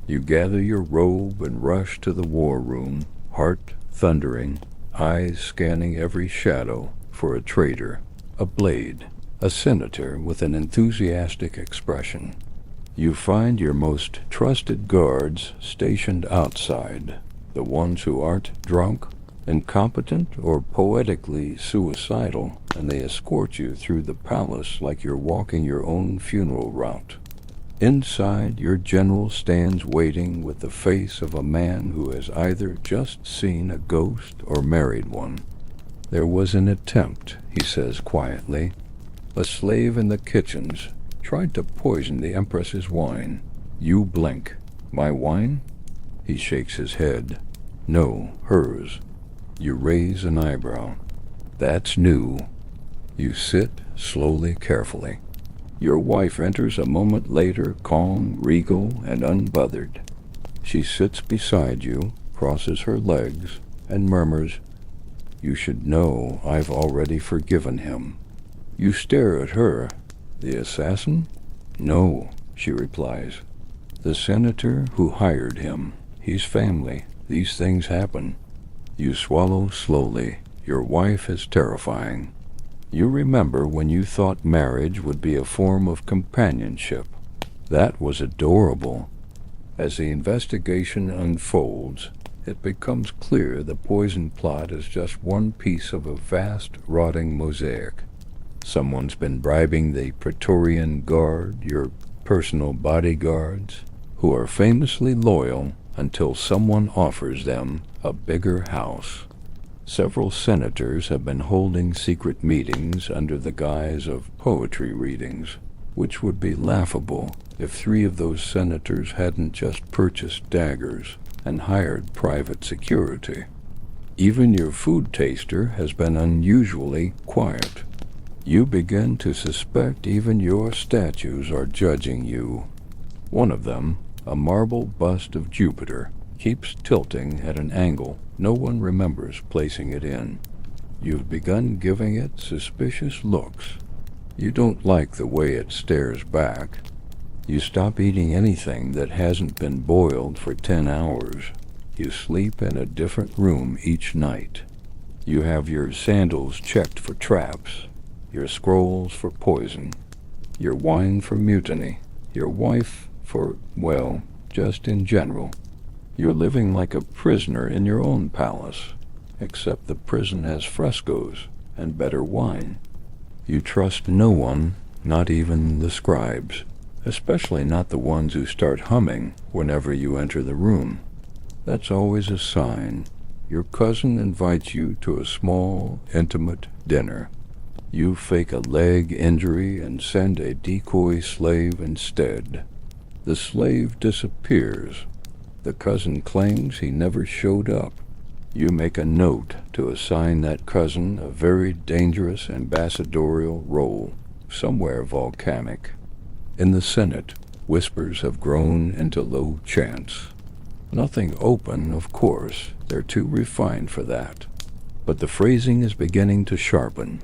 You gather your robe and rush to the war room, heart thundering, eyes scanning every shadow for a traitor, a blade, a senator with an enthusiastic expression. You find your most trusted guards stationed outside, the ones who aren't drunk, incompetent, or poetically suicidal, and they escort you through the palace like you're walking your own funeral route. Inside, your general stands waiting with the face of a man who has either just seen a ghost or married one. There was an attempt, he says quietly. A slave in the kitchens tried to poison the Empress's wine. You blink. My wine? He shakes his head. No, hers. You raise an eyebrow. That's new. You sit slowly, carefully. Your wife enters a moment later, calm, regal, and unbothered. She sits beside you, crosses her legs, and murmurs, "You should know I've already forgiven him." You stare at her. The assassin? No, she replies. The senator who hired him. He's family. These things happen. You swallow slowly. Your wife is terrifying. You remember when you thought marriage would be a form of companionship. That was adorable. As the investigation unfolds, it becomes clear the poison plot is just one piece of a vast, rotting mosaic. Someone's been bribing the Praetorian Guard, your personal bodyguards, who are famously loyal until someone offers them a bigger house. Several senators have been holding secret meetings under the guise of poetry readings, which would be laughable if 3 of those senators hadn't just purchased daggers and hired private security. Even your food taster has been unusually quiet. You begin to suspect even your statues are judging you. One of them, a marble bust of Jupiter, keeps tilting at an angle no one remembers placing it in. You've begun giving it suspicious looks. You don't like the way it stares back. You stop eating anything that hasn't been boiled for 10 hours. You sleep in a different room each night. You have your sandals checked for traps, your scrolls for poison, your wine for mutiny, your wife for, well, just in general. You're living like a prisoner in your own palace, except the prison has frescoes and better wine. You trust no one, not even the scribes, especially not the ones who start humming whenever you enter the room. That's always a sign. Your cousin invites you to a small, intimate dinner. You fake a leg injury and send a decoy slave instead. The slave disappears. The cousin claims he never showed up. You make a note to assign that cousin a very dangerous ambassadorial role, somewhere volcanic. In the Senate, whispers have grown into low chants. Nothing open, of course. They're too refined for that. But the phrasing is beginning to sharpen.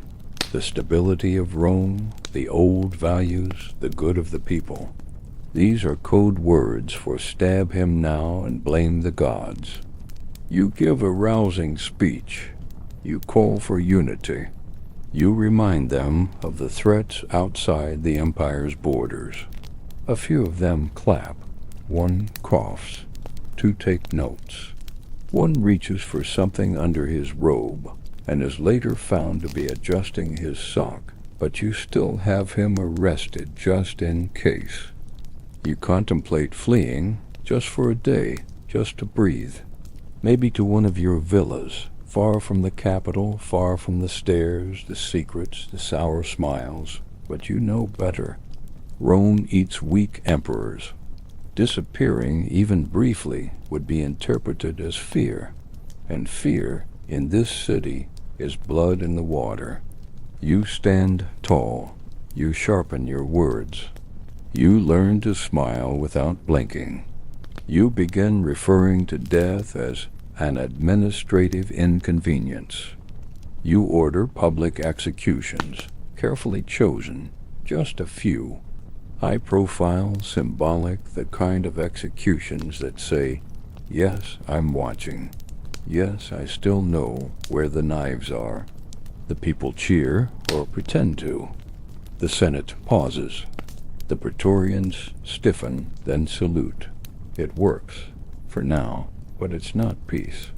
The stability of Rome, the old values, the good of the people. These are code words for stab him now and blame the gods. You give a rousing speech. You call for unity. You remind them of the threats outside the empire's borders. A few of them clap. One coughs. Two take notes. One reaches for something under his robe and is later found to be adjusting his sock, but you still have him arrested just in case. You contemplate fleeing just for a day, just to breathe. Maybe to one of your villas, far from the capital, far from the stairs, the secrets, the sour smiles, but you know better. Rome eats weak emperors. Disappearing, even briefly, would be interpreted as fear, and fear, in this city, is blood in the water. You stand tall. You sharpen your words. You learn to smile without blinking. You begin referring to death as an administrative inconvenience. You order public executions, carefully chosen, just a few. High profile, symbolic, the kind of executions that say, yes, I'm watching. Yes, I still know where the knives are. The people cheer, or pretend to. The Senate pauses. The Praetorians stiffen, then salute. It works, for now, but it's not peace.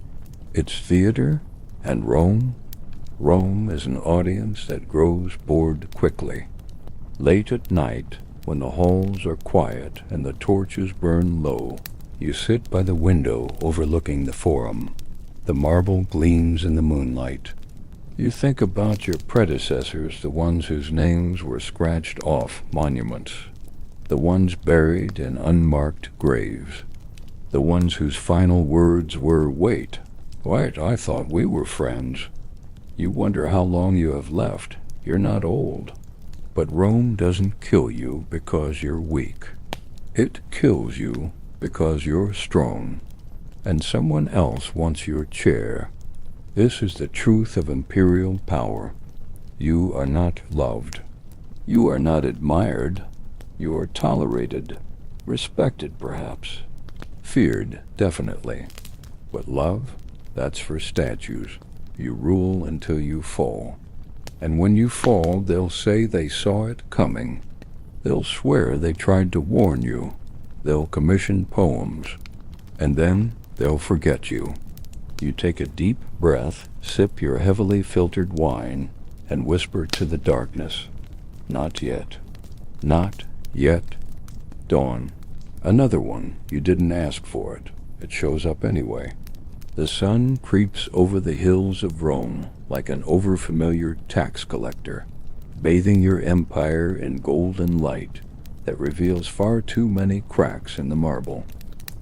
It's theater, and Rome? Rome is an audience that grows bored quickly. Late at night, when the halls are quiet and the torches burn low, you sit by the window overlooking the Forum. The marble gleams in the moonlight. You think about your predecessors, the ones whose names were scratched off monuments, the ones buried in unmarked graves, the ones whose final words were, wait, I thought we were friends. You wonder how long you have left. You're not old. But Rome doesn't kill you because you're weak. It kills you because you're strong, and someone else wants your chair. This is the truth of imperial power. You are not loved. You are not admired. You are tolerated, respected perhaps, feared definitely. But love, that's for statues. You rule until you fall. And when you fall, they'll say they saw it coming. They'll swear they tried to warn you. They'll commission poems. And then they'll forget you. You take a deep breath, sip your heavily filtered wine, and whisper to the darkness, not yet. Not yet. Dawn. Another one. You didn't ask for it. It shows up anyway. The sun creeps over the hills of Rome like an overfamiliar tax collector, bathing your empire in golden light that reveals far too many cracks in the marble.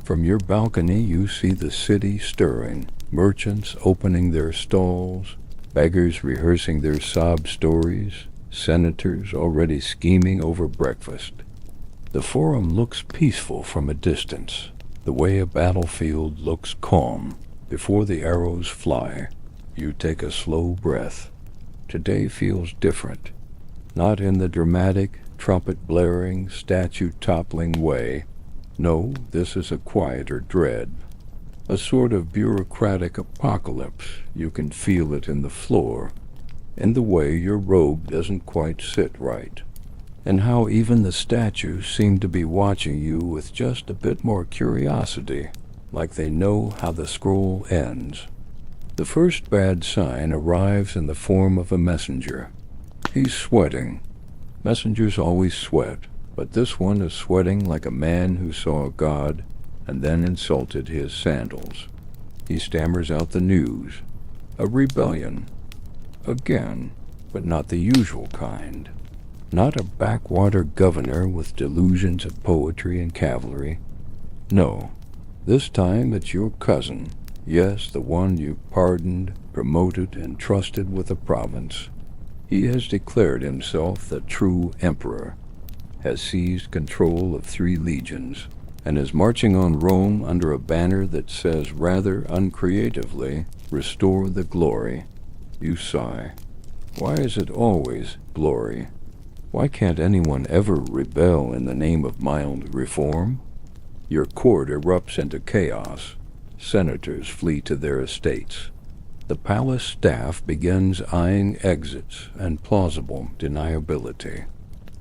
From your balcony you see the city stirring, merchants opening their stalls, beggars rehearsing their sob stories, senators already scheming over breakfast. The Forum looks peaceful from a distance, the way a battlefield looks calm before the arrows fly. You take a slow breath. Today feels different, not in the dramatic, trumpet-blaring, statue-toppling way. No, this is a quieter dread. A sort of bureaucratic apocalypse. You can feel it in the floor, in the way your robe doesn't quite sit right, and how even the statues seem to be watching you with just a bit more curiosity, like they know how the scroll ends. The first bad sign arrives in the form of a messenger. He's sweating. Messengers always sweat, but this one is sweating like a man who saw God and then insulted his sandals. He stammers out the news. A rebellion. Again, but not the usual kind. Not a backwater governor with delusions of poetry and cavalry. No, this time it's your cousin. Yes, the one you pardoned, promoted, and trusted with a province. He has declared himself the true emperor, has seized control of 3 legions, and is marching on Rome under a banner that says rather uncreatively, "Restore the glory." You sigh. Why is it always glory? Why can't anyone ever rebel in the name of mild reform? Your court erupts into chaos. Senators flee to their estates. The palace staff begins eyeing exits and plausible deniability.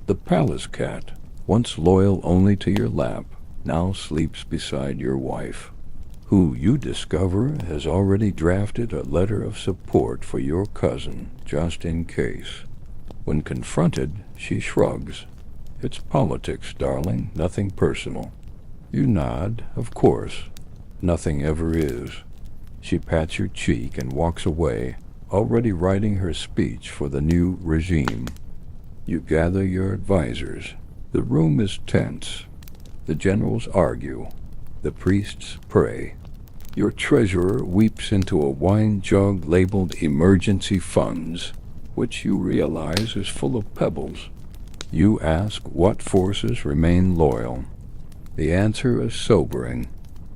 The palace cat, once loyal only to your lap, now sleeps beside your wife, who you discover has already drafted a letter of support for your cousin, just in case. When confronted, she shrugs. It's politics, darling, nothing personal. You nod, of course. Nothing ever is. She pats your cheek and walks away, already writing her speech for the new regime. You gather your advisors. The room is tense. The generals argue. The priests pray. Your treasurer weeps into a wine jug labeled emergency funds, which you realize is full of pebbles. You ask what forces remain loyal. The answer is sobering.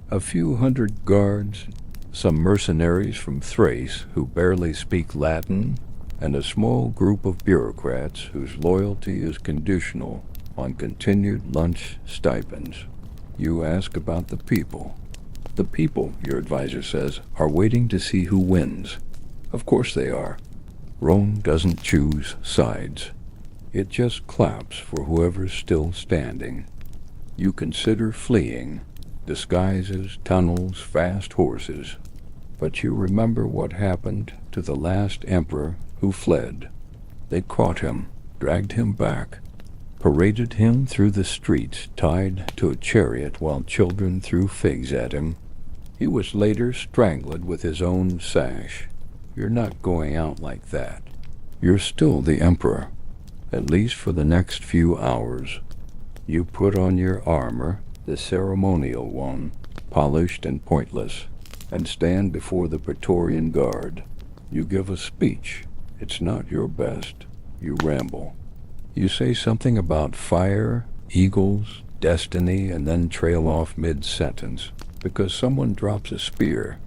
A few hundred guards, some mercenaries from Thrace who barely speak Latin, and a small group of bureaucrats whose loyalty is conditional on continued lunch stipends. You ask about the people. The people, your advisor says, are waiting to see who wins. Of course they are. Rome doesn't choose sides. It just claps for whoever's still standing. You consider fleeing. Disguises, tunnels, fast horses. But you remember what happened to the last emperor who fled. They caught him, dragged him back, paraded him through the streets tied to a chariot while children threw figs at him. He was later strangled with his own sash. You're not going out like that. You're still the emperor, at least for the next few hours. You put on your armor, the ceremonial one, polished and pointless, and stand before the Praetorian Guard. You give a speech. It's not your best. You ramble. You say something about fire, eagles, destiny, and then trail off mid-sentence, because someone drops a spear.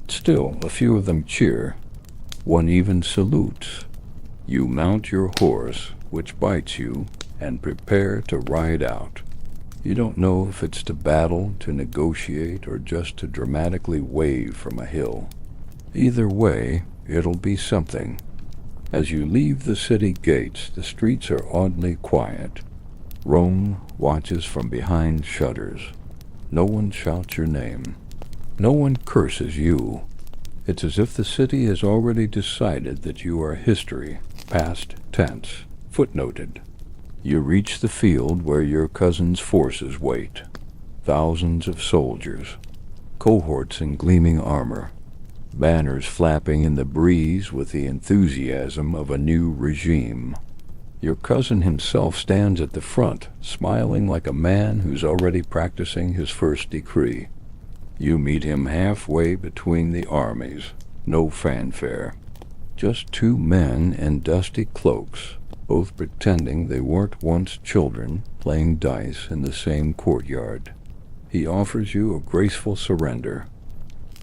Still, a few of them cheer. One even salutes. You mount your horse, which bites you, and prepare to ride out. You don't know if it's to battle, to negotiate, or just to dramatically wave from a hill. Either way, it'll be something. As you leave the city gates, the streets are oddly quiet. Rome watches from behind shutters. No one shouts your name. No one curses you. It's as if the city has already decided that you are history, past tense, footnoted. You reach the field where your cousin's forces wait. Thousands of soldiers, cohorts in gleaming armor, banners flapping in the breeze with the enthusiasm of a new regime. Your cousin himself stands at the front, smiling like a man who's already practicing his first decree. You meet him halfway between the armies. No fanfare. Just 2 men in dusty cloaks, both pretending they weren't once children playing dice in the same courtyard. He offers you a graceful surrender.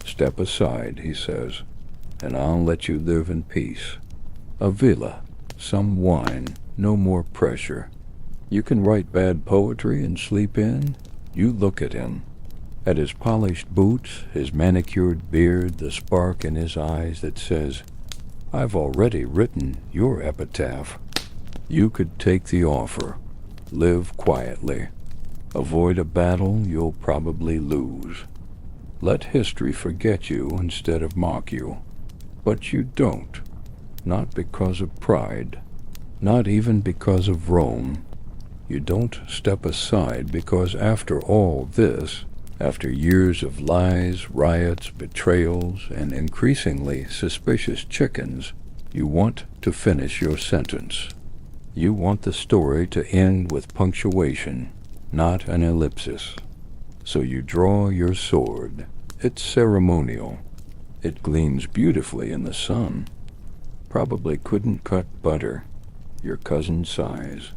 Step aside, he says, and I'll let you live in peace. A villa, some wine, no more pressure. You can write bad poetry and sleep in. You look at him, At his polished boots, his manicured beard, the spark in his eyes that says, "I've already written your epitaph." You could take the offer. Live quietly. Avoid a battle you'll probably lose. Let history forget you instead of mock you. But you don't. Not because of pride. Not even because of Rome. You don't step aside because after all this, after years of lies, riots, betrayals, and increasingly suspicious chickens, you want to finish your sentence. You want the story to end with punctuation, not an ellipsis. So you draw your sword. It's ceremonial. It gleams beautifully in the sun. Probably couldn't cut butter. Your cousin sighs.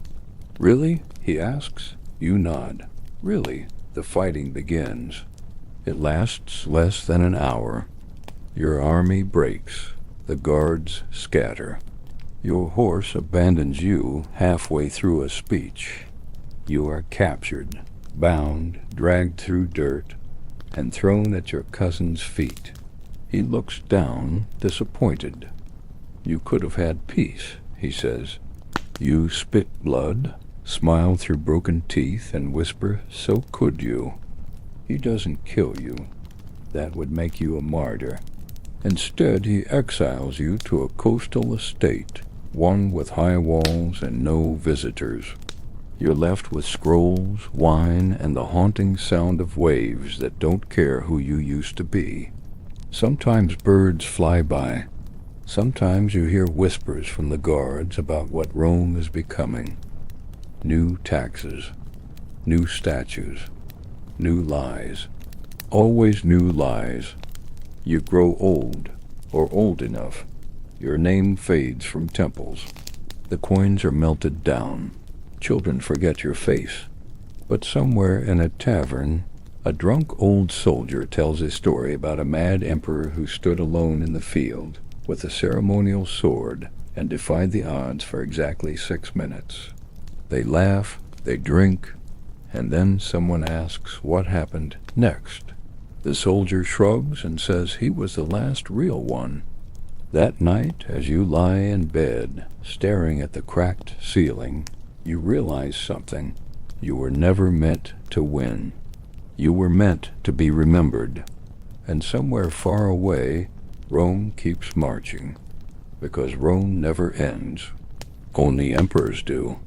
"Really?" he asks. You nod. "Really?" The fighting begins. It lasts less than an hour. Your army breaks. The guards scatter. Your horse abandons you halfway through a speech. You are captured, bound, dragged through dirt, and thrown at your cousin's feet. He looks down, disappointed. "You could have had peace," he says. You spit blood, smile through broken teeth, and whisper, "So could you." He doesn't kill you. That would make you a martyr. Instead, he exiles you to a coastal estate, one with high walls and no visitors. You're left with scrolls, wine, and the haunting sound of waves that don't care who you used to be. Sometimes birds fly by. Sometimes you hear whispers from the guards about what Rome is becoming. New taxes, new statues, new lies. Always new lies. You grow old, or old enough. Your name fades from temples. The coins are melted down. Children forget your face. But somewhere in a tavern, a drunk old soldier tells a story about a mad emperor who stood alone in the field with a ceremonial sword and defied the odds for exactly 6 minutes. They laugh, they drink, and then someone asks what happened next. The soldier shrugs and says he was the last real one. That night, as you lie in bed, staring at the cracked ceiling, you realize something. You were never meant to win. You were meant to be remembered. And somewhere far away, Rome keeps marching. Because Rome never ends. Only emperors do.